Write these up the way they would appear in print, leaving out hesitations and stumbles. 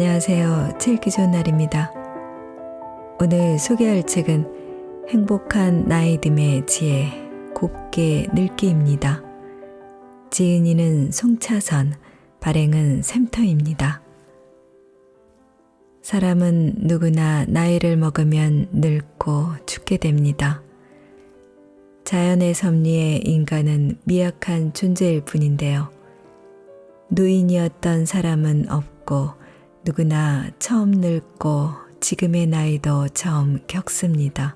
안녕하세요. 책 읽기 좋은 날입니다. 오늘 소개할 책은 행복한 나이듦의 지혜, 곱게 늙기입니다. 지은이는 송차선, 발행은 샘터입니다. 사람은 누구나 나이를 먹으면 늙고 죽게 됩니다. 자연의 섭리에 인간은 미약한 존재일 뿐인데요. 노인이었던 사람은 없고 누구나 처음 늙고 지금의 나이도 처음 겪습니다.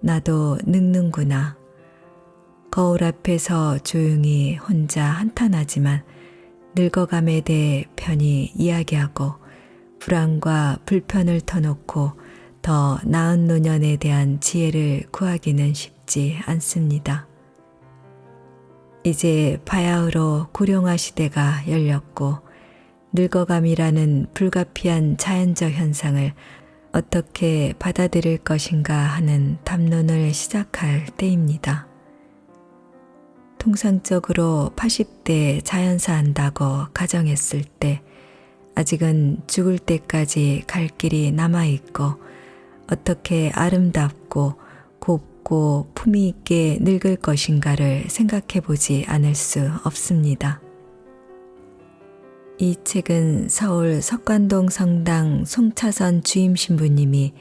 나도 늙는구나. 거울 앞에서 조용히 혼자 한탄하지만 늙어감에 대해 편히 이야기하고 불안과 불편을 터놓고 더 나은 노년에 대한 지혜를 구하기는 쉽지 않습니다. 이제 바야흐로 고령화 시대가 열렸고 늙어감이라는 불가피한 자연적 현상을 어떻게 받아들일 것인가 하는 담론을 시작할 때입니다. 통상적으로 80대에 자연사한다고 가정했을 때 아직은 죽을 때까지 갈 길이 남아있고 어떻게 아름답고 곱고 품위 있게 늙을 것인가를 생각해 보지 않을 수 없습니다. 이 책은 서울 석관동 성당 송차선 주임 신부님이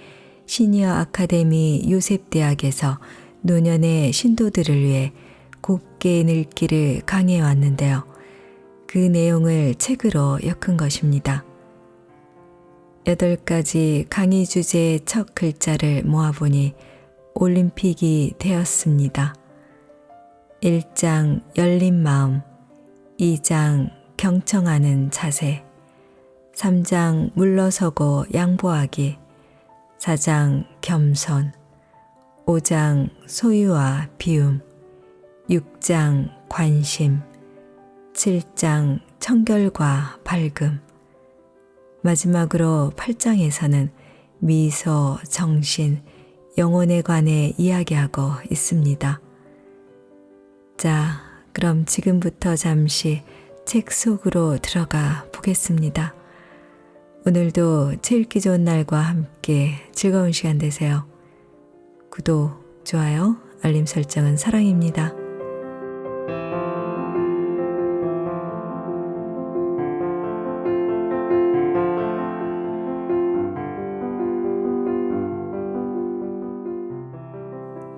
시니어 아카데미 요셉대학에서 노년의 신도들을 위해 곱게 늙기를 강해해 왔는데요. 그 내용을 책으로 엮은 것입니다. 8가지 강의 주제의 첫 글자를 모아보니 올림픽이 되었습니다. 1장 열린 마음, 2장 경청하는 자세, 3장 물러서고 양보하기, 4장 겸손, 5장 소유와 비움, 6장 관심, 7장 청결과 밝음, 마지막으로 8장에서는 미소, 정신, 영혼에 관해 이야기하고 있습니다. 자, 그럼 지금부터 잠시 책 속으로 들어가 보겠습니다. 오늘도 책 읽기 좋은 날과 함께 즐거운 시간 되세요. 구독, 좋아요, 알림 설정은 사랑입니다.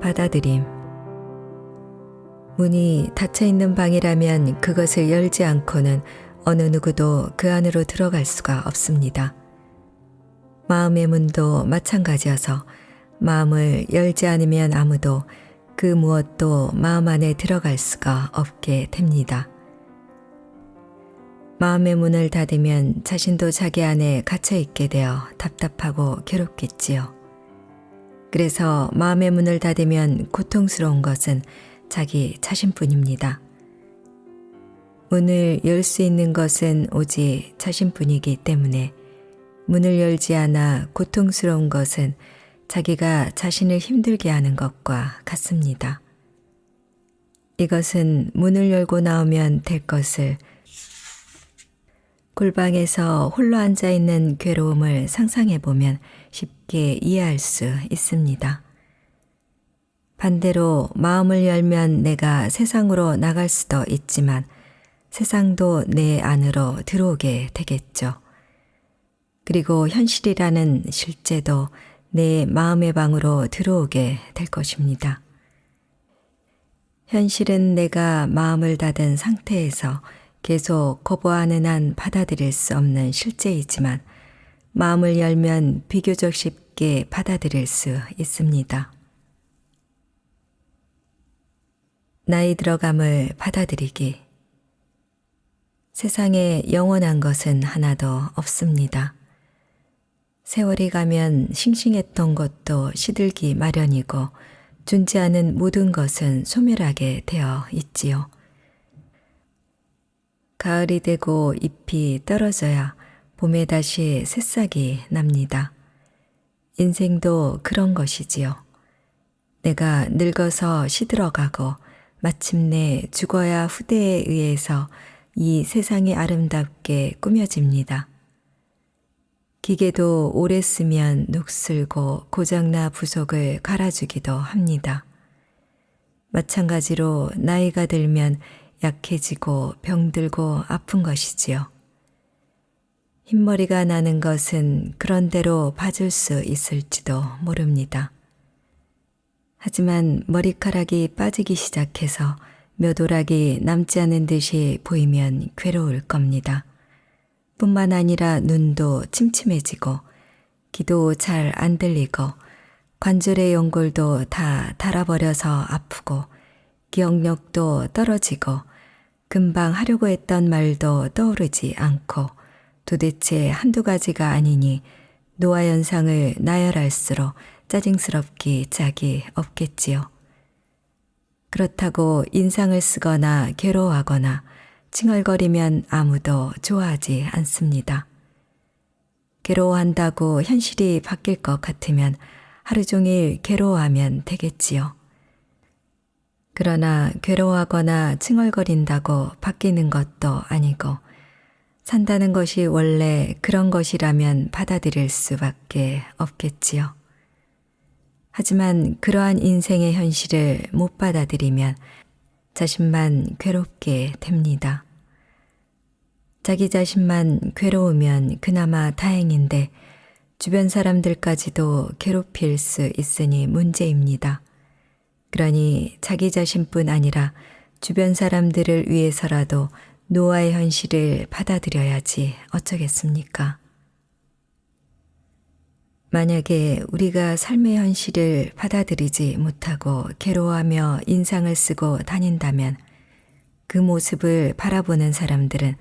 받아들임. 문이 닫혀있는 방이라면 그것을 열지 않고는 어느 누구도 그 안으로 들어갈 수가 없습니다. 마음의 문도 마찬가지여서 마음을 열지 않으면 아무도 그 무엇도 마음 안에 들어갈 수가 없게 됩니다. 마음의 문을 닫으면 자신도 자기 안에 갇혀있게 되어 답답하고 괴롭겠지요. 그래서 마음의 문을 닫으면 고통스러운 것은 자기 자신뿐입니다. 문을 열 수 있는 것은 오직 자신뿐이기 때문에 문을 열지 않아 고통스러운 것은 자기가 자신을 힘들게 하는 것과 같습니다. 이것은 문을 열고 나오면 될 것을 골방에서 홀로 앉아있는 괴로움을 상상해보면 쉽게 이해할 수 있습니다. 반대로 마음을 열면 내가 세상으로 나갈 수도 있지만 세상도 내 안으로 들어오게 되겠죠. 그리고 현실이라는 실제도 내 마음의 방으로 들어오게 될 것입니다. 현실은 내가 마음을 닫은 상태에서 계속 거부하는 한 받아들일 수 없는 실제이지만 마음을 열면 비교적 쉽게 받아들일 수 있습니다. 나이 들어감을 받아들이기. 세상에 영원한 것은 하나도 없습니다. 세월이 가면 싱싱했던 것도 시들기 마련이고 존재하는 모든 것은 소멸하게 되어 있지요. 가을이 되고 잎이 떨어져야 봄에 다시 새싹이 납니다. 인생도 그런 것이지요. 내가 늙어서 시들어가고 마침내 죽어야 후대에 의해서 이 세상이 아름답게 꾸며집니다. 기계도 오래 쓰면 녹슬고 고장나 부속을 갈아주기도 합니다. 마찬가지로 나이가 들면 약해지고 병들고 아픈 것이지요. 흰머리가 나는 것은 그런 대로 봐줄 수 있을지도 모릅니다. 하지만 머리카락이 빠지기 시작해서 몇 오락이 남지 않은 듯이 보이면 괴로울 겁니다. 뿐만 아니라 눈도 침침해지고 귀도 잘 안 들리고 관절의 연골도 다 닳아버려서 아프고 기억력도 떨어지고 금방 하려고 했던 말도 떠오르지 않고 도대체 한두 가지가 아니니 노화현상을 나열할수록 짜증스럽기 짝이 없겠지요. 그렇다고 인상을 쓰거나 괴로워하거나 칭얼거리면 아무도 좋아하지 않습니다. 괴로워한다고 현실이 바뀔 것 같으면 하루 종일 괴로워하면 되겠지요. 그러나 괴로워하거나 칭얼거린다고 바뀌는 것도 아니고 산다는 것이 원래 그런 것이라면 받아들일 수밖에 없겠지요. 하지만 그러한 인생의 현실을 못 받아들이면 자신만 괴롭게 됩니다. 자기 자신만 괴로우면 그나마 다행인데 주변 사람들까지도 괴롭힐 수 있으니 문제입니다. 그러니 자기 자신뿐 아니라 주변 사람들을 위해서라도 노화의 현실을 받아들여야지 어쩌겠습니까? 만약에 우리가 삶의 현실을 받아들이지 못하고 괴로워하며 인상을 쓰고 다닌다면 그 모습을 바라보는 사람들은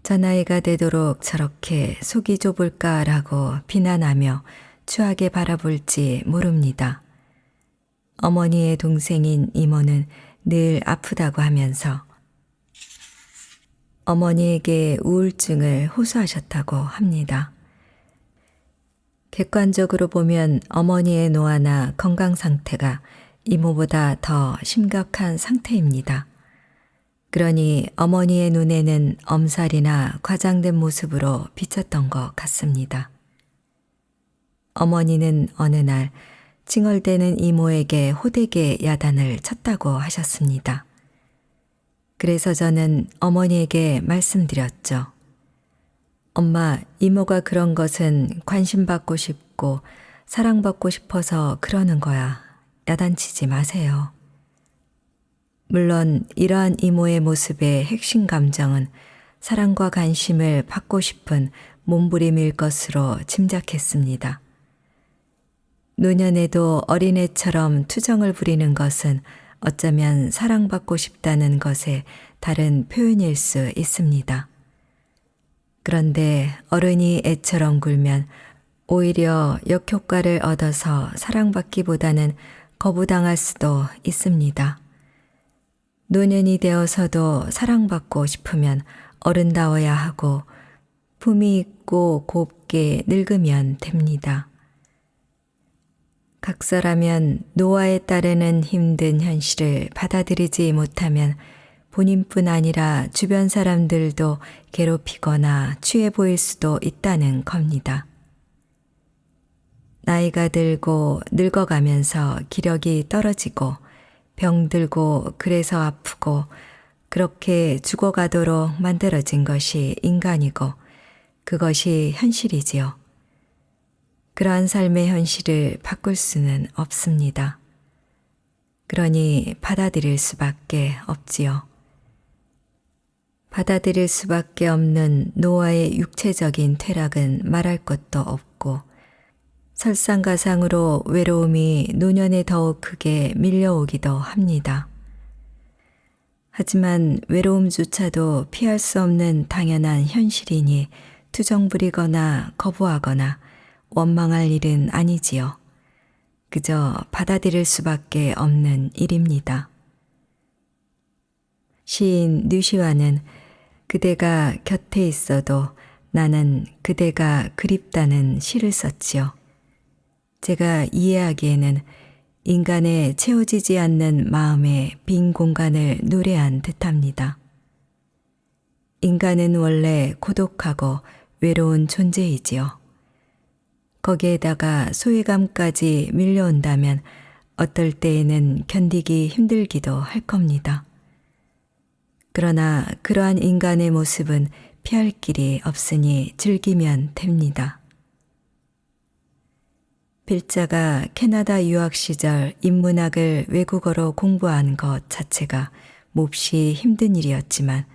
저 나이가 되도록 저렇게 속이 좁을까라고 비난하며 추하게 바라볼지 모릅니다. 어머니의 동생인 이모는 늘 아프다고 하면서 어머니에게 우울증을 호소하셨다고 합니다. 객관적으로 보면 어머니의 노화나 건강 상태가 이모보다 더 심각한 상태입니다. 그러니 어머니의 눈에는 엄살이나 과장된 모습으로 비쳤던 것 같습니다. 어머니는 어느 날 칭얼대는 이모에게 호되게 야단을 쳤다고 하셨습니다. 그래서 저는 어머니에게 말씀드렸죠. 엄마, 이모가 그런 것은 관심받고 싶고 사랑받고 싶어서 그러는 거야. 야단치지 마세요. 물론 이러한 이모의 모습의 핵심 감정은 사랑과 관심을 받고 싶은 몸부림일 것으로 짐작했습니다. 노년에도 어린애처럼 투정을 부리는 것은 어쩌면 사랑받고 싶다는 것의 다른 표현일 수 있습니다. 그런데 어른이 애처럼 굴면 오히려 역효과를 얻어서 사랑받기보다는 거부당할 수도 있습니다. 노년이 되어서도 사랑받고 싶으면 어른다워야 하고 품이 있고 곱게 늙으면 됩니다. 각설하면 노화에 따르는 힘든 현실을 받아들이지 못하면 본인뿐 아니라 주변 사람들도 괴롭히거나 취해 보일 수도 있다는 겁니다. 나이가 들고 늙어가면서 기력이 떨어지고 병들고 그래서 아프고 그렇게 죽어가도록 만들어진 것이 인간이고 그것이 현실이지요. 그러한 삶의 현실을 바꿀 수는 없습니다. 그러니 받아들일 수밖에 없지요. 받아들일 수밖에 없는 노화의 육체적인 퇴락은 말할 것도 없고 설상가상으로 외로움이 노년에 더욱 크게 밀려오기도 합니다. 하지만 외로움조차도 피할 수 없는 당연한 현실이니 투정 부리거나 거부하거나 원망할 일은 아니지요. 그저 받아들일 수밖에 없는 일입니다. 시인 뉘시와는 그대가 곁에 있어도 나는 그대가 그립다는 시를 썼지요. 제가 이해하기에는 인간의 채워지지 않는 마음의 빈 공간을 노래한 듯합니다. 인간은 원래 고독하고 외로운 존재이지요. 거기에다가 소외감까지 밀려온다면 어떨 때에는 견디기 힘들기도 할 겁니다. 그러나 그러한 인간의 모습은 피할 길이 없으니 즐기면 됩니다. 필자가 캐나다 유학 시절 인문학을 외국어로 공부한 것 자체가 몹시 힘든 일이었지만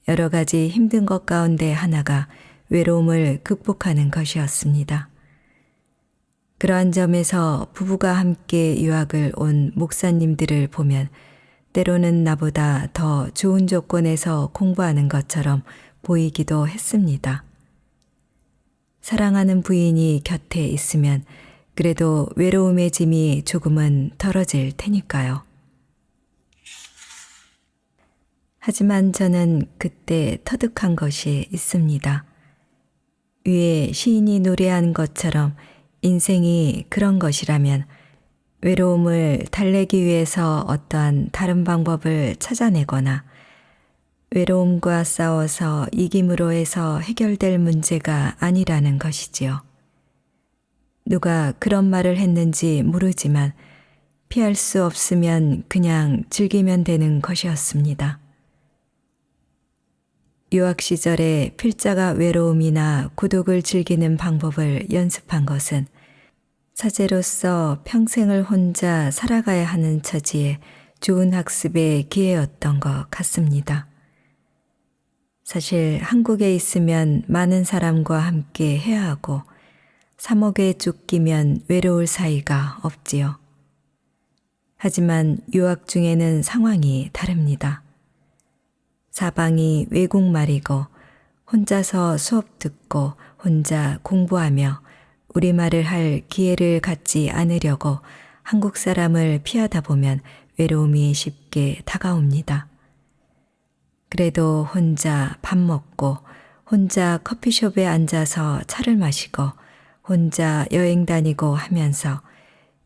여러 가지 힘든 것 가운데 하나가 외로움을 극복하는 것이었습니다. 그러한 점에서 부부가 함께 유학을 온 목사님들을 보면 때로는 나보다 더 좋은 조건에서 공부하는 것처럼 보이기도 했습니다. 사랑하는 부인이 곁에 있으면 그래도 외로움의 짐이 조금은 덜어질 테니까요. 하지만 저는 그때 터득한 것이 있습니다. 위에 시인이 노래한 것처럼 인생이 그런 것이라면 외로움을 달래기 위해서 어떠한 다른 방법을 찾아내거나 외로움과 싸워서 이김으로 해서 해결될 문제가 아니라는 것이지요. 누가 그런 말을 했는지 모르지만 피할 수 없으면 그냥 즐기면 되는 것이었습니다. 유학 시절에 필자가 외로움이나孤独을 즐기는 방법을 연습한 것은 사제로서 평생을 혼자 살아가야 하는 처지에 좋은 학습의 기회였던 것 같습니다. 사실 한국에 있으면 많은 사람과 함께 해야 하고 사목에 쫓기면 외로울 사이가 없지요. 하지만 유학 중에는 상황이 다릅니다. 사방이 외국말이고 혼자서 수업 듣고 혼자 공부하며 우리말을 할 기회를 갖지 않으려고 한국 사람을 피하다 보면 외로움이 쉽게 다가옵니다. 그래도 혼자 밥 먹고 혼자 커피숍에 앉아서 차를 마시고 혼자 여행 다니고 하면서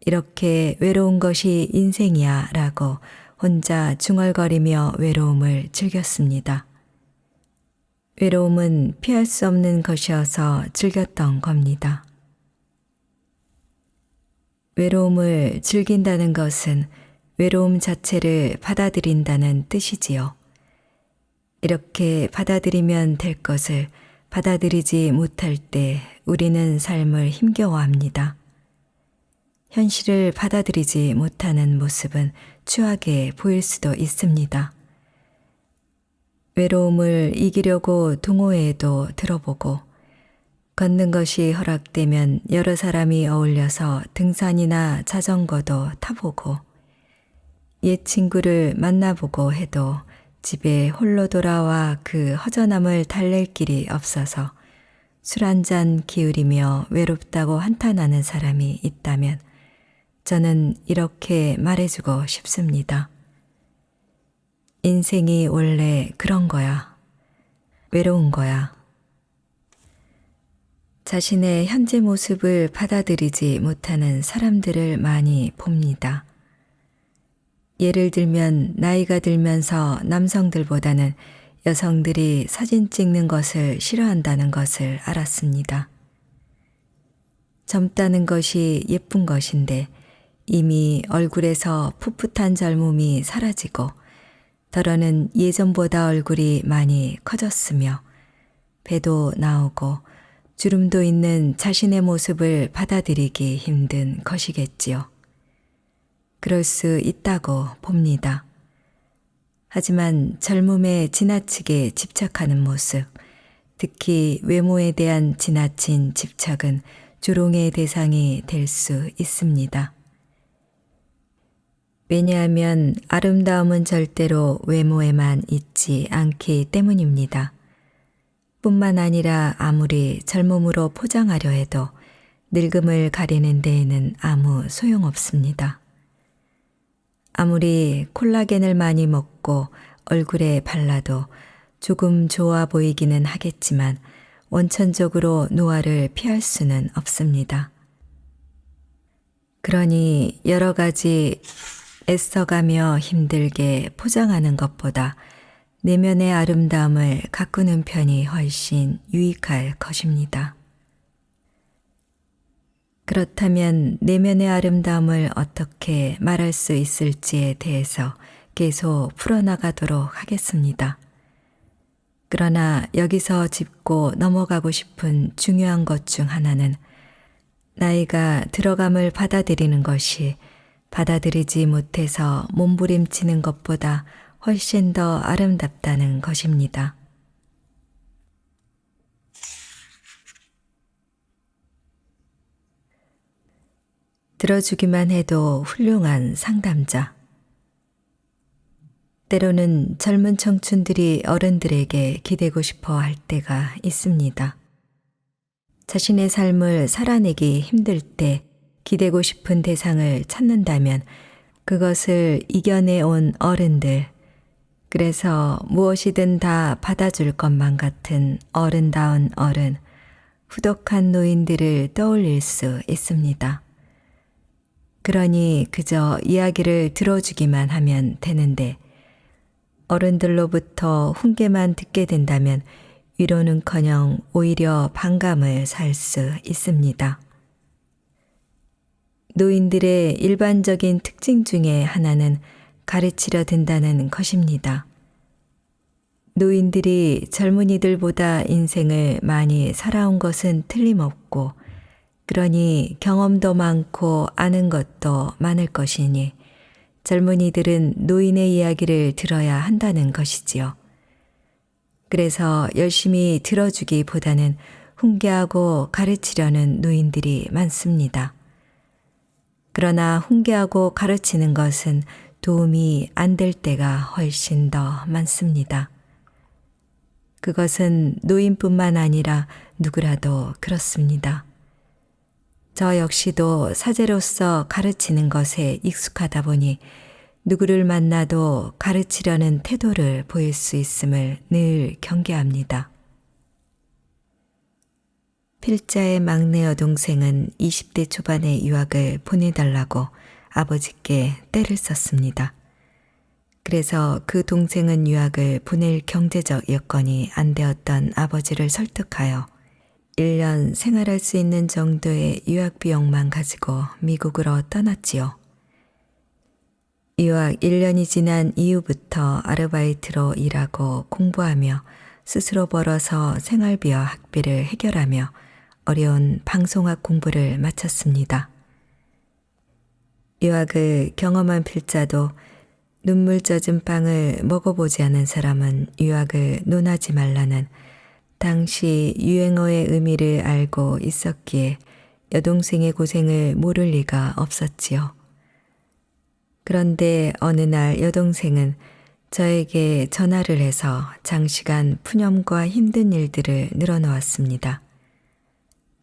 이렇게 외로운 것이 인생이야 라고 혼자 중얼거리며 외로움을 즐겼습니다. 외로움은 피할 수 없는 것이어서 즐겼던 겁니다. 외로움을 즐긴다는 것은 외로움 자체를 받아들인다는 뜻이지요. 이렇게 받아들이면 될 것을 받아들이지 못할 때 우리는 삶을 힘겨워합니다. 현실을 받아들이지 못하는 모습은 추하게 보일 수도 있습니다. 외로움을 이기려고 동호회에도 들어보고 걷는 것이 허락되면 여러 사람이 어울려서 등산이나 자전거도 타보고 옛 친구를 만나보고 해도 집에 홀로 돌아와 그 허전함을 달랠 길이 없어서 술 한잔 기울이며 외롭다고 한탄하는 사람이 있다면 저는 이렇게 말해주고 싶습니다. 인생이 원래 그런 거야. 외로운 거야. 자신의 현재 모습을 받아들이지 못하는 사람들을 많이 봅니다. 예를 들면 나이가 들면서 남성들보다는 여성들이 사진 찍는 것을 싫어한다는 것을 알았습니다. 젊다는 것이 예쁜 것인데 이미 얼굴에서 풋풋한 젊음이 사라지고 더러는 예전보다 얼굴이 많이 커졌으며 배도 나오고 주름도 있는 자신의 모습을 받아들이기 힘든 것이겠지요. 그럴 수 있다고 봅니다. 하지만 젊음에 지나치게 집착하는 모습, 특히 외모에 대한 지나친 집착은 조롱의 대상이 될 수 있습니다. 왜냐하면 아름다움은 절대로 외모에만 있지 않기 때문입니다. 뿐만 아니라 아무리 젊음으로 포장하려 해도 늙음을 가리는 데에는 아무 소용없습니다. 아무리 콜라겐을 많이 먹고 얼굴에 발라도 조금 좋아 보이기는 하겠지만 원천적으로 노화를 피할 수는 없습니다. 그러니 여러 가지 애써가며 힘들게 포장하는 것보다 내면의 아름다움을 가꾸는 편이 훨씬 유익할 것입니다. 그렇다면 내면의 아름다움을 어떻게 말할 수 있을지에 대해서 계속 풀어나가도록 하겠습니다. 그러나 여기서 짚고 넘어가고 싶은 중요한 것 중 하나는 나이가 들어감을 받아들이는 것이 받아들이지 못해서 몸부림치는 것보다 훨씬 더 아름답다는 것입니다. 들어주기만 해도 훌륭한 상담자. 때로는 젊은 청춘들이 어른들에게 기대고 싶어 할 때가 있습니다. 자신의 삶을 살아내기 힘들 때 기대고 싶은 대상을 찾는다면 그것을 이겨내온 어른들, 그래서 무엇이든 다 받아줄 것만 같은 어른다운 어른, 후덕한 노인들을 떠올릴 수 있습니다. 그러니 그저 이야기를 들어주기만 하면 되는데 어른들로부터 훈계만 듣게 된다면 위로는커녕 오히려 반감을 살 수 있습니다. 노인들의 일반적인 특징 중에 하나는 가르치려 든다는 것입니다. 노인들이 젊은이들보다 인생을 많이 살아온 것은 틀림없고, 그러니 경험도 많고 아는 것도 많을 것이니 젊은이들은 노인의 이야기를 들어야 한다는 것이지요. 그래서 열심히 들어주기보다는 훈계하고 가르치려는 노인들이 많습니다. 그러나 훈계하고 가르치는 것은 도움이 안 될 때가 훨씬 더 많습니다. 그것은 노인뿐만 아니라 누구라도 그렇습니다. 저 역시도 사제로서 가르치는 것에 익숙하다 보니 누구를 만나도 가르치려는 태도를 보일 수 있음을 늘 경계합니다. 필자의 막내 여동생은 20대 초반에 유학을 보내달라고 아버지께 떼를 썼습니다. 그래서 그 동생은 유학을 보낼 경제적 여건이 안 되었던 아버지를 설득하여 1년 생활할 수 있는 정도의 유학 비용만 가지고 미국으로 떠났지요. 유학 1년이 지난 이후부터 아르바이트로 일하고 공부하며 스스로 벌어서 생활비와 학비를 해결하며 어려운 방송학 공부를 마쳤습니다. 유학을 경험한 필자도 눈물 젖은 빵을 먹어보지 않은 사람은 유학을 논하지 말라는 당시 유행어의 의미를 알고 있었기에 여동생의 고생을 모를 리가 없었지요. 그런데 어느 날 여동생은 저에게 전화를 해서 장시간 푸념과 힘든 일들을 늘어놓았습니다.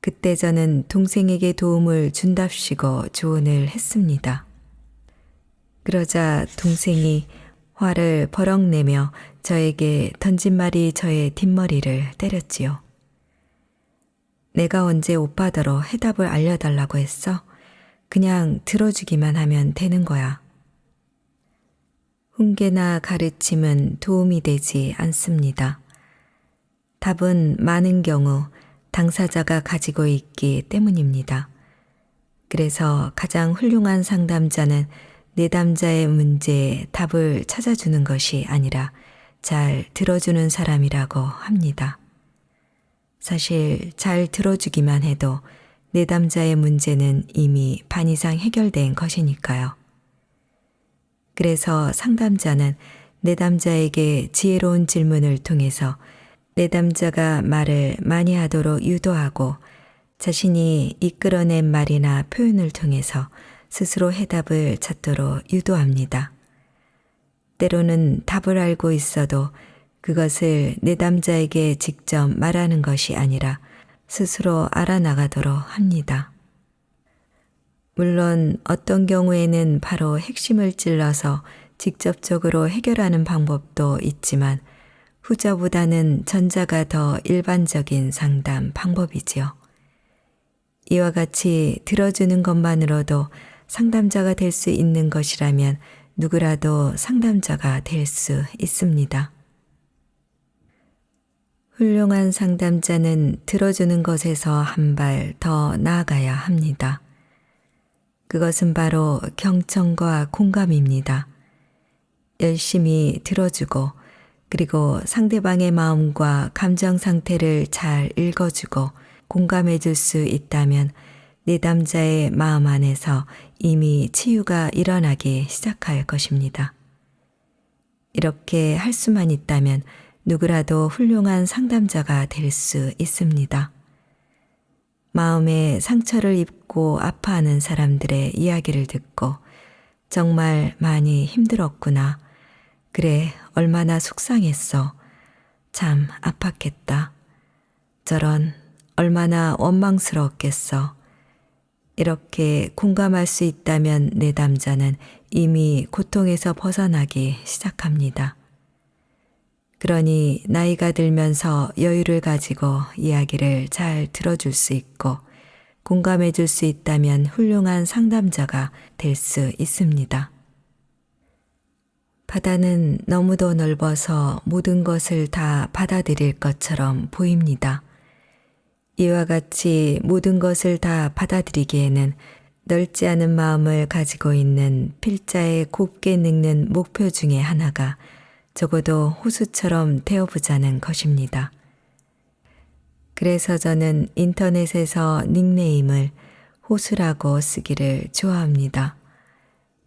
그때 저는 동생에게 도움을 준답시고 조언을 했습니다. 그러자 동생이 화를 버럭 내며 저에게 던진 말이 저의 뒷머리를 때렸지요. 내가 언제 오빠더러 해답을 알려달라고 했어? 그냥 들어주기만 하면 되는 거야. 훈계나 가르침은 도움이 되지 않습니다. 답은 많은 경우 당사자가 가지고 있기 때문입니다. 그래서 가장 훌륭한 상담자는 내담자의 문제에 답을 찾아주는 것이 아니라 잘 들어주는 사람이라고 합니다. 사실 잘 들어주기만 해도 내담자의 문제는 이미 반 이상 해결된 것이니까요. 그래서 상담자는 내담자에게 지혜로운 질문을 통해서 내담자가 말을 많이 하도록 유도하고 자신이 이끌어낸 말이나 표현을 통해서 스스로 해답을 찾도록 유도합니다. 때로는 답을 알고 있어도 그것을 내담자에게 직접 말하는 것이 아니라 스스로 알아나가도록 합니다. 물론 어떤 경우에는 바로 핵심을 찔러서 직접적으로 해결하는 방법도 있지만 후자보다는 전자가 더 일반적인 상담 방법이지요. 이와 같이 들어주는 것만으로도 상담자가 될 수 있는 것이라면 누구라도 상담자가 될 수 있습니다. 훌륭한 상담자는 들어주는 것에서 한 발 더 나아가야 합니다. 그것은 바로 경청과 공감입니다. 열심히 들어주고 그리고 상대방의 마음과 감정 상태를 잘 읽어주고 공감해 줄 수 있다면 내담자의 마음 안에서 이미 치유가 일어나기 시작할 것입니다. 이렇게 할 수만 있다면 누구라도 훌륭한 상담자가 될 수 있습니다. 마음에 상처를 입고 아파하는 사람들의 이야기를 듣고 정말 많이 힘들었구나. 그래, 얼마나 속상했어. 참 아팠겠다. 저런, 얼마나 원망스러웠겠어. 이렇게 공감할 수 있다면 내담자는 이미 고통에서 벗어나기 시작합니다. 그러니 나이가 들면서 여유를 가지고 이야기를 잘 들어줄 수 있고 공감해 줄 수 있다면 훌륭한 상담자가 될 수 있습니다. 바다는 너무도 넓어서 모든 것을 다 받아들일 것처럼 보입니다. 이와 같이 모든 것을 다 받아들이기에는 넓지 않은 마음을 가지고 있는 필자의 곱게 늙는 목표 중에 하나가 적어도 호수처럼 되어보자는 것입니다. 그래서 저는 인터넷에서 닉네임을 호수라고 쓰기를 좋아합니다.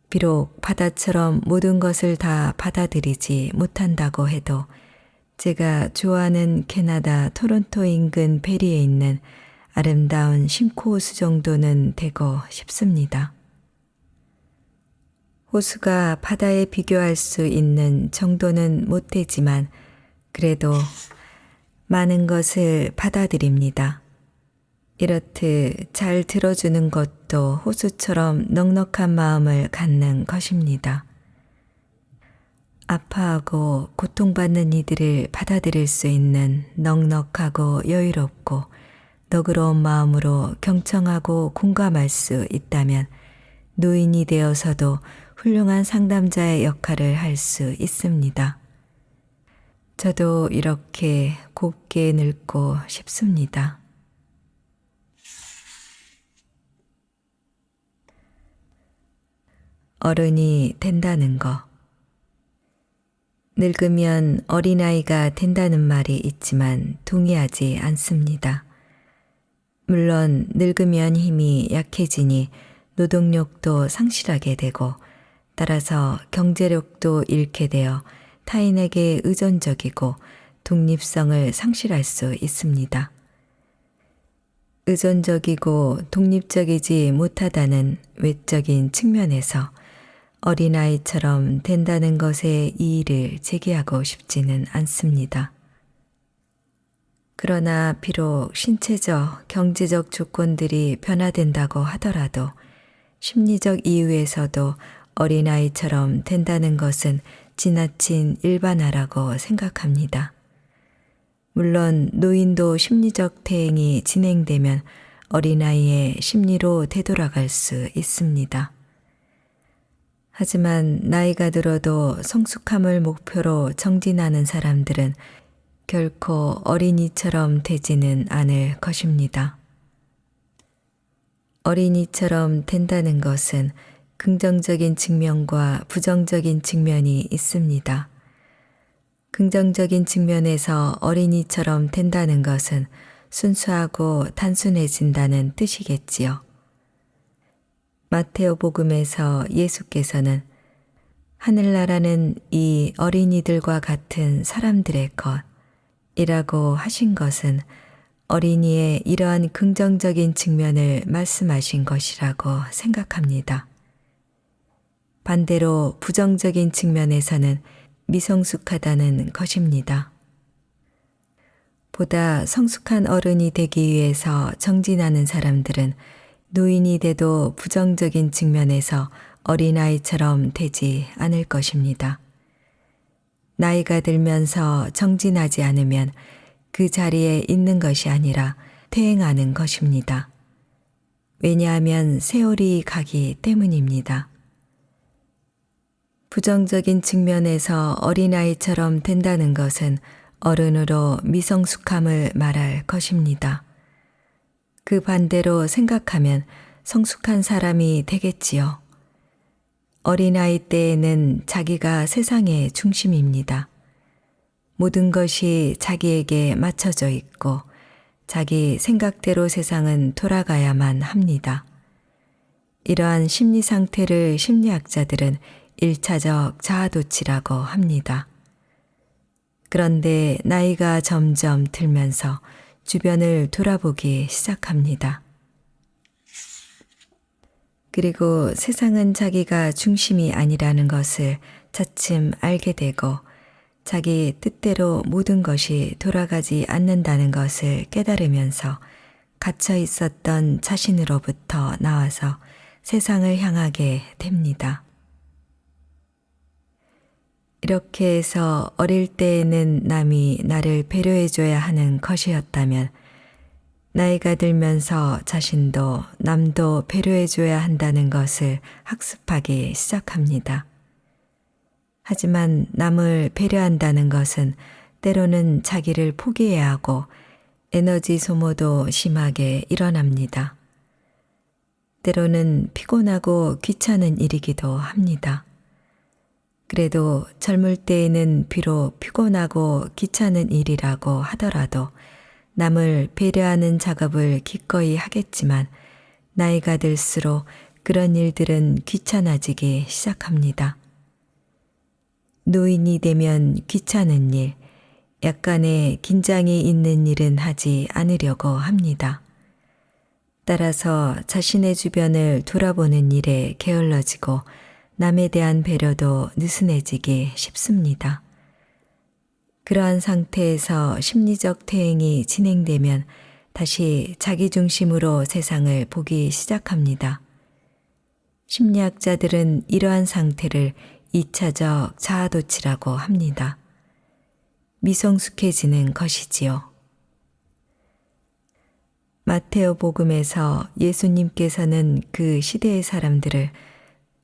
비록 바다처럼 모든 것을 다 받아들이지 못한다고 해도 제가 좋아하는 캐나다 토론토 인근 베리에 있는 아름다운 심코 호수 정도는 되고 싶습니다. 호수가 바다에 비교할 수 있는 정도는 못 되지만 그래도 많은 것을 받아들입니다. 이렇듯 잘 들어주는 것도 호수처럼 넉넉한 마음을 갖는 것입니다. 아파하고 고통받는 이들을 받아들일 수 있는 넉넉하고 여유롭고 너그러운 마음으로 경청하고 공감할 수 있다면 노인이 되어서도 훌륭한 상담자의 역할을 할 수 있습니다. 저도 이렇게 곱게 늙고 싶습니다. 어른이 된다는 것. 늙으면 어린아이가 된다는 말이 있지만 동의하지 않습니다. 물론 늙으면 힘이 약해지니 노동력도 상실하게 되고 따라서 경제력도 잃게 되어 타인에게 의존적이고 독립성을 상실할 수 있습니다. 의존적이고 독립적이지 못하다는 외적인 측면에서 어린아이처럼 된다는 것에 이의를 제기하고 싶지는 않습니다. 그러나 비록 신체적, 경제적 조건들이 변화된다고 하더라도 심리적 이유에서도 어린아이처럼 된다는 것은 지나친 일반화라고 생각합니다. 물론 노인도 심리적 퇴행이 진행되면 어린아이의 심리로 되돌아갈 수 있습니다. 하지만 나이가 들어도 성숙함을 목표로 정진하는 사람들은 결코 어린이처럼 되지는 않을 것입니다. 어린이처럼 된다는 것은 긍정적인 측면과 부정적인 측면이 있습니다. 긍정적인 측면에서 어린이처럼 된다는 것은 순수하고 단순해진다는 뜻이겠지요. 마테오 복음에서 예수께서는 하늘나라는 이 어린이들과 같은 사람들의 것이라고 하신 것은 어린이의 이러한 긍정적인 측면을 말씀하신 것이라고 생각합니다. 반대로 부정적인 측면에서는 미성숙하다는 것입니다. 보다 성숙한 어른이 되기 위해서 정진하는 사람들은 노인이 돼도 부정적인 측면에서 어린아이처럼 되지 않을 것입니다. 나이가 들면서 정진하지 않으면 그 자리에 있는 것이 아니라 퇴행하는 것입니다. 왜냐하면 세월이 가기 때문입니다. 부정적인 측면에서 어린아이처럼 된다는 것은 어른으로 미성숙함을 말할 것입니다. 그 반대로 생각하면 성숙한 사람이 되겠지요. 어린아이 때에는 자기가 세상의 중심입니다. 모든 것이 자기에게 맞춰져 있고 자기 생각대로 세상은 돌아가야만 합니다. 이러한 심리 상태를 심리학자들은 1차적 자아도취라고 합니다. 그런데 나이가 점점 들면서 주변을 돌아보기 시작합니다. 그리고 세상은 자기가 중심이 아니라는 것을 차츰 알게 되고 자기 뜻대로 모든 것이 돌아가지 않는다는 것을 깨달으면서 갇혀 있었던 자신으로부터 나와서 세상을 향하게 됩니다. 이렇게 해서 어릴 때에는 남이 나를 배려해줘야 하는 것이었다면 나이가 들면서 자신도 남도 배려해줘야 한다는 것을 학습하기 시작합니다. 하지만 남을 배려한다는 것은 때로는 자기를 포기해야 하고 에너지 소모도 심하게 일어납니다. 때로는 피곤하고 귀찮은 일이기도 합니다. 그래도 젊을 때에는 비록 피곤하고 귀찮은 일이라고 하더라도 남을 배려하는 작업을 기꺼이 하겠지만 나이가 들수록 그런 일들은 귀찮아지기 시작합니다. 노인이 되면 귀찮은 일, 약간의 긴장이 있는 일은 하지 않으려고 합니다. 따라서 자신의 주변을 돌아보는 일에 게을러지고 남에 대한 배려도 느슨해지기 쉽습니다. 그러한 상태에서 심리적 퇴행이 진행되면 다시 자기 중심으로 세상을 보기 시작합니다. 심리학자들은 이러한 상태를 2차적 자아도취라고 합니다. 미성숙해지는 것이지요. 마테오 복음에서 예수님께서는 그 시대의 사람들을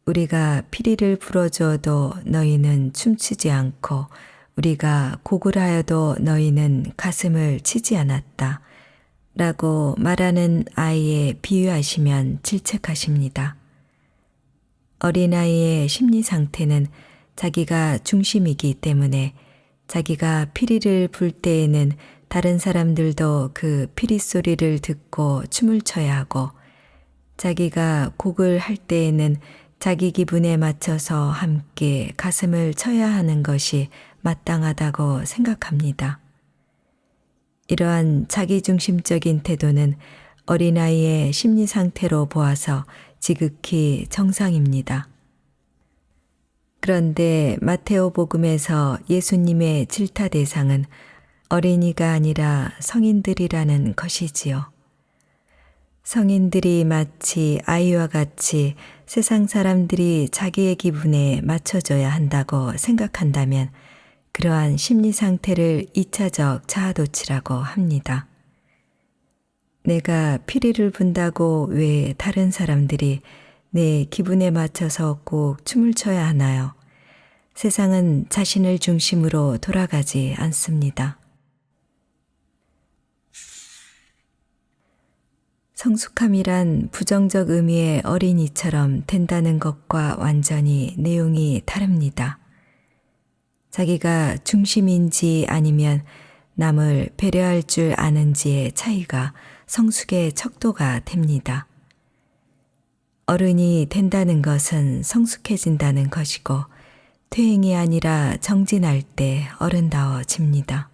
우리가 피리를 불어주어도 너희는 춤추지 않고 우리가 곡을 하여도 너희는 가슴을 치지 않았다 라고 말하는 아이에 비유하시면 질책하십니다. 어린아이의 심리 상태는 자기가 중심이기 때문에 자기가 피리를 불 때에는 다른 사람들도 그 피리 소리를 듣고 춤을 춰야 하고 자기가 곡을 할 때에는 자기 기분에 맞춰서 함께 가슴을 쳐야 하는 것이 마땅하다고 생각합니다. 이러한 자기중심적인 태도는 어린아이의 심리 상태로 보아서 지극히 정상입니다. 그런데 마테오 복음에서 예수님의 질타 대상은 어린이가 아니라 성인들이라는 것이지요. 성인들이 마치 아이와 같이 세상 사람들이 자기의 기분에 맞춰줘야 한다고 생각한다면 그러한 심리 상태를 2차적 자아도취라고 합니다. 내가 피리를 분다고 왜 다른 사람들이 내 기분에 맞춰서 꼭 춤을 춰야 하나요? 세상은 자신을 중심으로 돌아가지 않습니다. 성숙함이란 부정적 의미의 어린이처럼 된다는 것과 완전히 내용이 다릅니다. 자기가 중심인지 아니면 남을 배려할 줄 아는지의 차이가 성숙의 척도가 됩니다. 어른이 된다는 것은 성숙해진다는 것이고 퇴행이 아니라 정진할 때 어른다워집니다.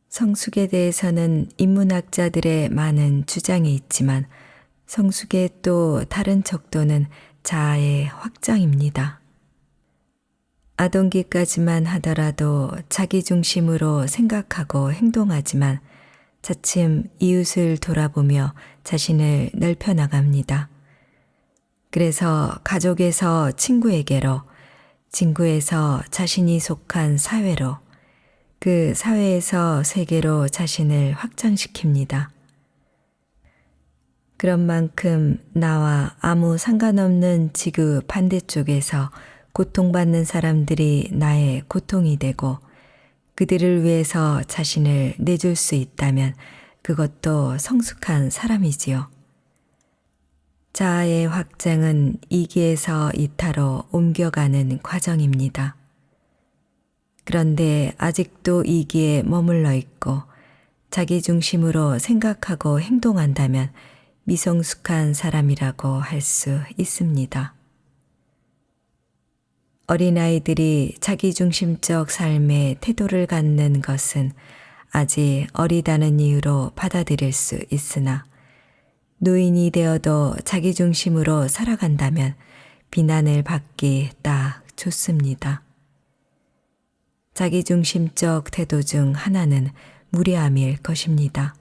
성숙에 대해서는 인문학자들의 많은 주장이 있지만 성숙의 또 다른 척도는 자아의 확장입니다. 아동기까지만 하더라도 자기 중심으로 생각하고 행동하지만 차츰 이웃을 돌아보며 자신을 넓혀나갑니다. 그래서 가족에서 친구에게로, 친구에서 자신이 속한 사회로, 그 사회에서 세계로 자신을 확장시킵니다. 그런 만큼 나와 아무 상관없는 지구 반대쪽에서 고통받는 사람들이 나의 고통이 되고 그들을 위해서 자신을 내줄 수 있다면 그것도 성숙한 사람이지요. 자아의 확장은 이기에서 이타로 옮겨가는 과정입니다. 그런데 아직도 이기에 머물러 있고 자기 중심으로 생각하고 행동한다면 미성숙한 사람이라고 할 수 있습니다. 어린아이들이 자기중심적 삶의 태도를 갖는 것은 아직 어리다는 이유로 받아들일 수 있으나 노인이 되어도 자기중심으로 살아간다면 비난을 받기 딱 좋습니다. 자기중심적 태도 중 하나는 무례함일 것입니다.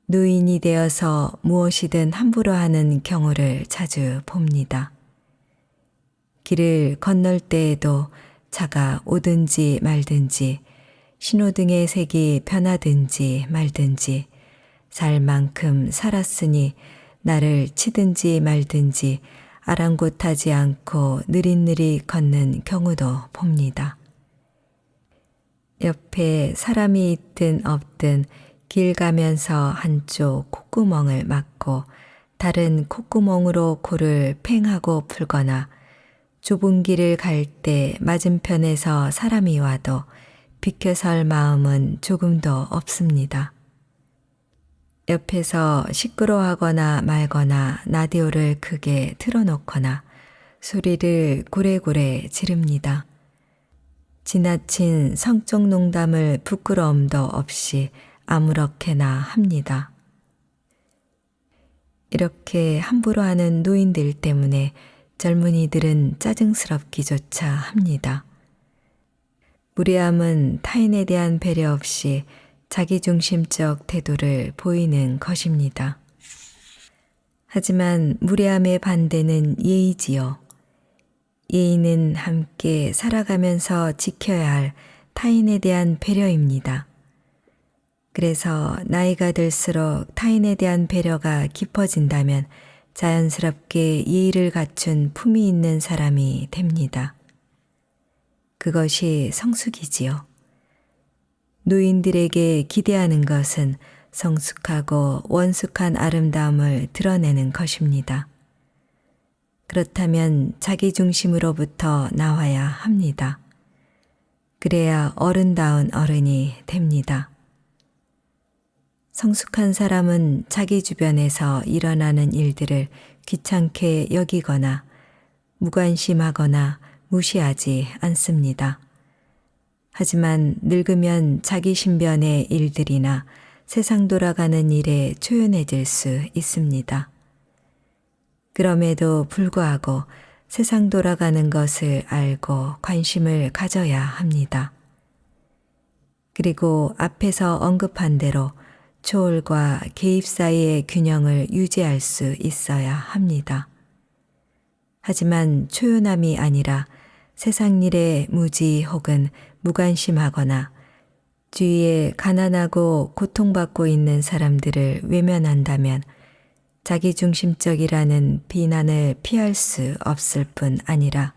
노인이 되어서 무엇이든 함부로 하는 경우를 자주 봅니다. 길을 건널 때에도 차가 오든지 말든지 신호등의 색이 변하든지 말든지 살 만큼 살았으니 나를 치든지 말든지 아랑곳하지 않고 느릿느릿 걷는 경우도 봅니다. 옆에 사람이 있든 없든 길 가면서 한쪽 콧구멍을 막고 다른 콧구멍으로 코를 팽하고 풀거나 좁은 길을 갈 때 맞은편에서 사람이 와도 비켜설 마음은 조금도 없습니다. 옆에서 시끄러워하거나 말거나 라디오를 크게 틀어놓거나 소리를 고래고래 지릅니다. 지나친 성적 농담을 부끄러움도 없이 아무렇게나 합니다. 이렇게 함부로 하는 노인들 때문에 젊은이들은 짜증스럽기조차 합니다. 무례함은 타인에 대한 배려 없이 자기중심적 태도를 보이는 것입니다. 하지만 무례함의 반대는 예의지요. 예의는 함께 살아가면서 지켜야 할 타인에 대한 배려입니다. 그래서 나이가 들수록 타인에 대한 배려가 깊어진다면 자연스럽게 예의를 갖춘 품이 있는 사람이 됩니다. 그것이 성숙이지요. 노인들에게 기대하는 것은 성숙하고 원숙한 아름다움을 드러내는 것입니다. 그렇다면 자기 중심으로부터 나와야 합니다. 그래야 어른다운 어른이 됩니다. 성숙한 사람은 자기 주변에서 일어나는 일들을 귀찮게 여기거나 무관심하거나 무시하지 않습니다. 하지만 늙으면 자기 신변의 일들이나 세상 돌아가는 일에 초연해질 수 있습니다. 그럼에도 불구하고 세상 돌아가는 것을 알고 관심을 가져야 합니다. 그리고 앞에서 언급한 대로 초월과 개입 사이의 균형을 유지할 수 있어야 합니다. 하지만 초연함이 아니라 세상 일에 무지 혹은 무관심하거나 주위에 가난하고 고통받고 있는 사람들을 외면한다면 자기중심적이라는 비난을 피할 수 없을 뿐 아니라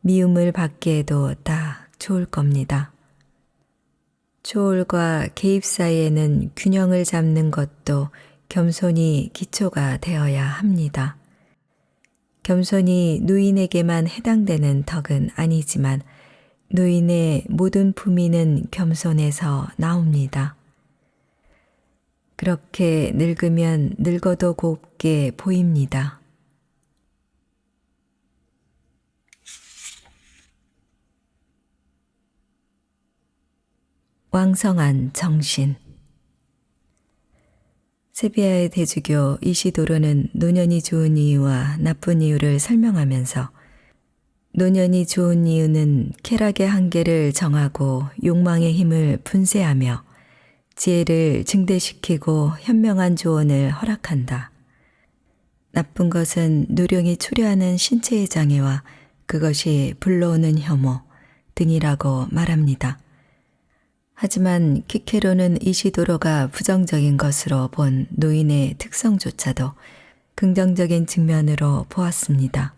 미움을 받기에도 딱 좋을 겁니다. 초월과 개입 사이에는 균형을 잡는 것도 겸손이 기초가 되어야 합니다. 겸손이 노인에게만 해당되는 덕은 아니지만 노인의 모든 품위는 겸손에서 나옵니다. 그렇게 늙으면 늙어도 곱게 보입니다. 왕성한 정신. 세비야의 대주교 이시도로는 노년이 좋은 이유와 나쁜 이유를 설명하면서 노년이 좋은 이유는 쾌락의 한계를 정하고 욕망의 힘을 분쇄하며 지혜를 증대시키고 현명한 조언을 허락한다. 나쁜 것은 누령이 초래하는 신체의 장애와 그것이 불러오는 혐오 등이라고 말합니다. 하지만 키케로는 이시도로가 부정적인 것으로 본 노인의 특성조차도 긍정적인 측면으로 보았습니다.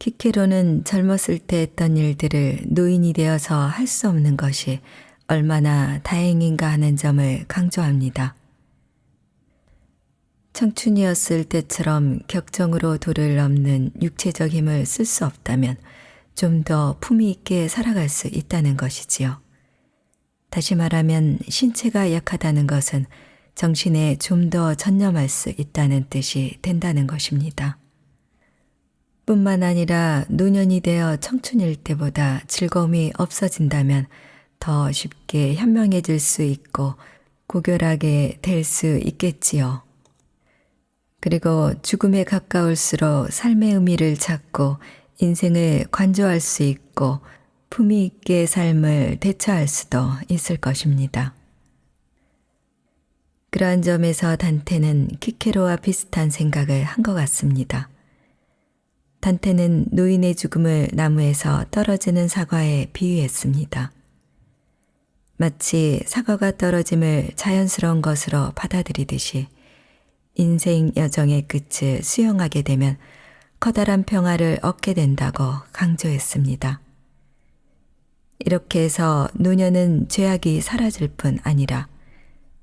키케로는 젊었을 때 했던 일들을 노인이 되어서 할 수 없는 것이 얼마나 다행인가 하는 점을 강조합니다. 청춘이었을 때처럼 격정으로 도를 넘는 육체적 힘을 쓸 수 없다면 좀 더 품위 있게 살아갈 수 있다는 것이지요. 다시 말하면 신체가 약하다는 것은 정신에 좀 더 전념할 수 있다는 뜻이 된다는 것입니다. 뿐만 아니라 노년이 되어 청춘일 때보다 즐거움이 없어진다면 더 쉽게 현명해질 수 있고 고결하게 될 수 있겠지요. 그리고 죽음에 가까울수록 삶의 의미를 찾고 인생을 관조할 수 있고 품위 있게 삶을 대처할 수도 있을 것입니다. 그러한 점에서 단테는 키케로와 비슷한 생각을 한 것 같습니다. 단테는 노인의 죽음을 나무에서 떨어지는 사과에 비유했습니다. 마치 사과가 떨어짐을 자연스러운 것으로 받아들이듯이 인생 여정의 끝을 수용하게 되면 커다란 평화를 얻게 된다고 강조했습니다. 이렇게 해서 노년은 죄악이 사라질 뿐 아니라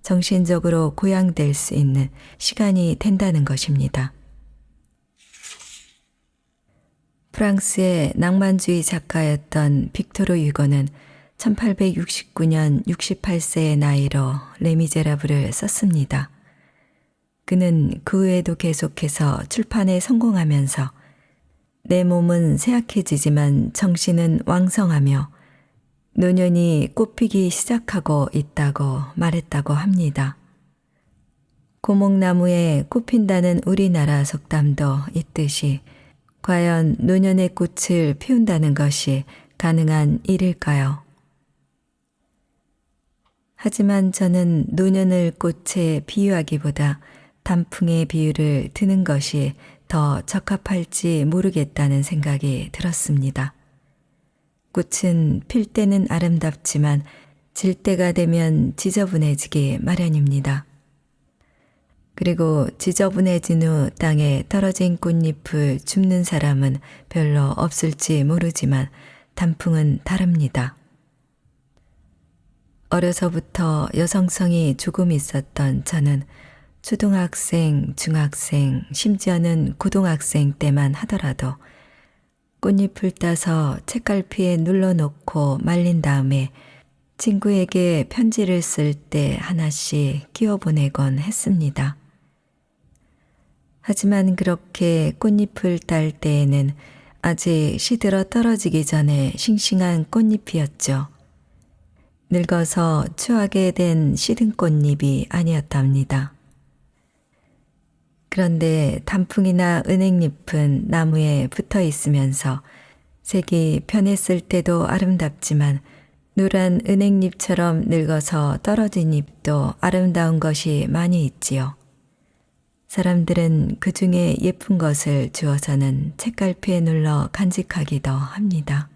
정신적으로 고양될 수 있는 시간이 된다는 것입니다. 프랑스의 낭만주의 작가였던 빅토르 유고는 1869년 68세의 나이로 레미제라블을 썼습니다. 그는 그 후에도 계속해서 출판에 성공하면서 내 몸은 쇠약해지지만 정신은 왕성하며 노년이 꽃피기 시작하고 있다고 말했다고 합니다. 고목나무에 꽃핀다는 우리나라 속담도 있듯이 과연 노년의 꽃을 피운다는 것이 가능한 일일까요? 하지만 저는 노년을 꽃에 비유하기보다 단풍의 비유를 드는 것이 더 적합할지 모르겠다는 생각이 들었습니다. 꽃은 필 때는 아름답지만 질 때가 되면 지저분해지기 마련입니다. 그리고 지저분해진 후 땅에 떨어진 꽃잎을 줍는 사람은 별로 없을지 모르지만 단풍은 다릅니다. 어려서부터 여성성이 조금 있었던 저는 초등학생, 중학생, 심지어는 고등학생 때만 하더라도 꽃잎을 따서 책갈피에 눌러놓고 말린 다음에 친구에게 편지를 쓸 때 하나씩 끼워 보내곤 했습니다. 하지만 그렇게 꽃잎을 딸 때에는 아직 시들어 떨어지기 전에 싱싱한 꽃잎이었죠. 늙어서 추하게 된 시든 꽃잎이 아니었답니다. 그런데 단풍이나 은행잎은 나무에 붙어 있으면서 색이 변했을 때도 아름답지만 노란 은행잎처럼 늙어서 떨어진 잎도 아름다운 것이 많이 있지요. 사람들은 그 중에 예쁜 것을 주어서는 책갈피에 눌러 간직하기도 합니다.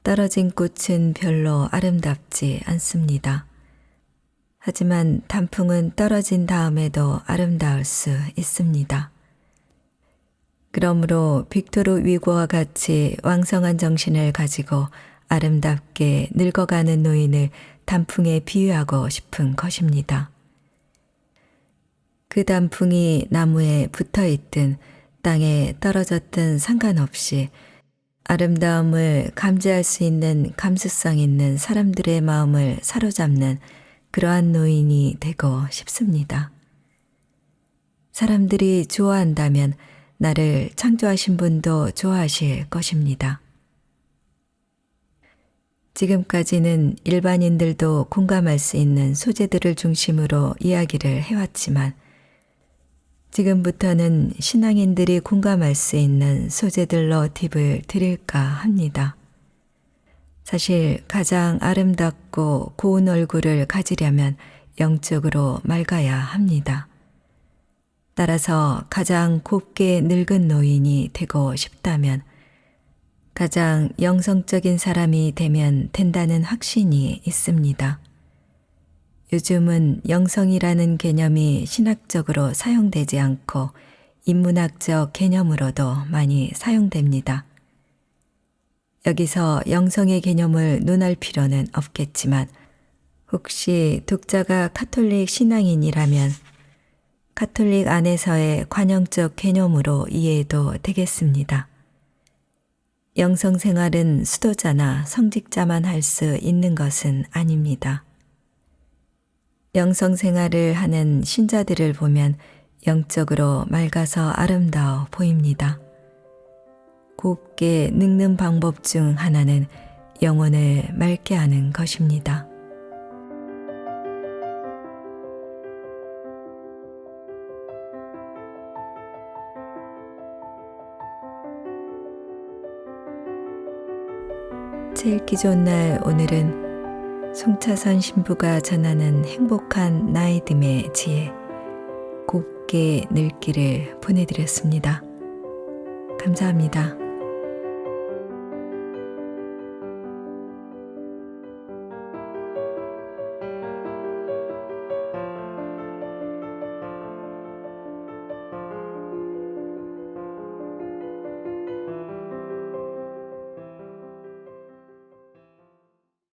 떨어진 꽃은 별로 아름답지 않습니다. 하지만 단풍은 떨어진 다음에도 아름다울 수 있습니다. 그러므로 빅토르 위고와 같이 왕성한 정신을 가지고 아름답게 늙어가는 노인을 단풍에 비유하고 싶은 것입니다. 그 단풍이 나무에 붙어 있든 땅에 떨어졌든 상관없이 아름다움을 감지할 수 있는 감수성 있는 사람들의 마음을 사로잡는 그러한 노인이 되고 싶습니다. 사람들이 좋아한다면 나를 창조하신 분도 좋아하실 것입니다. 지금까지는 일반인들도 공감할 수 있는 소재들을 중심으로 이야기를 해왔지만 지금부터는 신앙인들이 공감할 수 있는 소재들로 팁을 드릴까 합니다. 사실 가장 아름답고 고운 얼굴을 가지려면 영적으로 맑아야 합니다. 따라서 가장 곱게 늙은 노인이 되고 싶다면 가장 영성적인 사람이 되면 된다는 확신이 있습니다. 요즘은 영성이라는 개념이 신학적으로 사용되지 않고 인문학적 개념으로도 많이 사용됩니다. 여기서 영성의 개념을 논할 필요는 없겠지만 혹시 독자가 카톨릭 신앙인이라면 카톨릭 안에서의 관영적 개념으로 이해해도 되겠습니다. 영성생활은 수도자나 성직자만 할 수 있는 것은 아닙니다. 영성생활을 하는 신자들을 보면 영적으로 맑아서 아름다워 보입니다. 곱게 늙는 방법 중 하나는 영혼을 맑게 하는 것입니다. 제일기 좋은 날 오늘은 송차선 신부가 전하는 행복한 나이듦의 지혜 곱게 늙기를 보내드렸습니다. 감사합니다.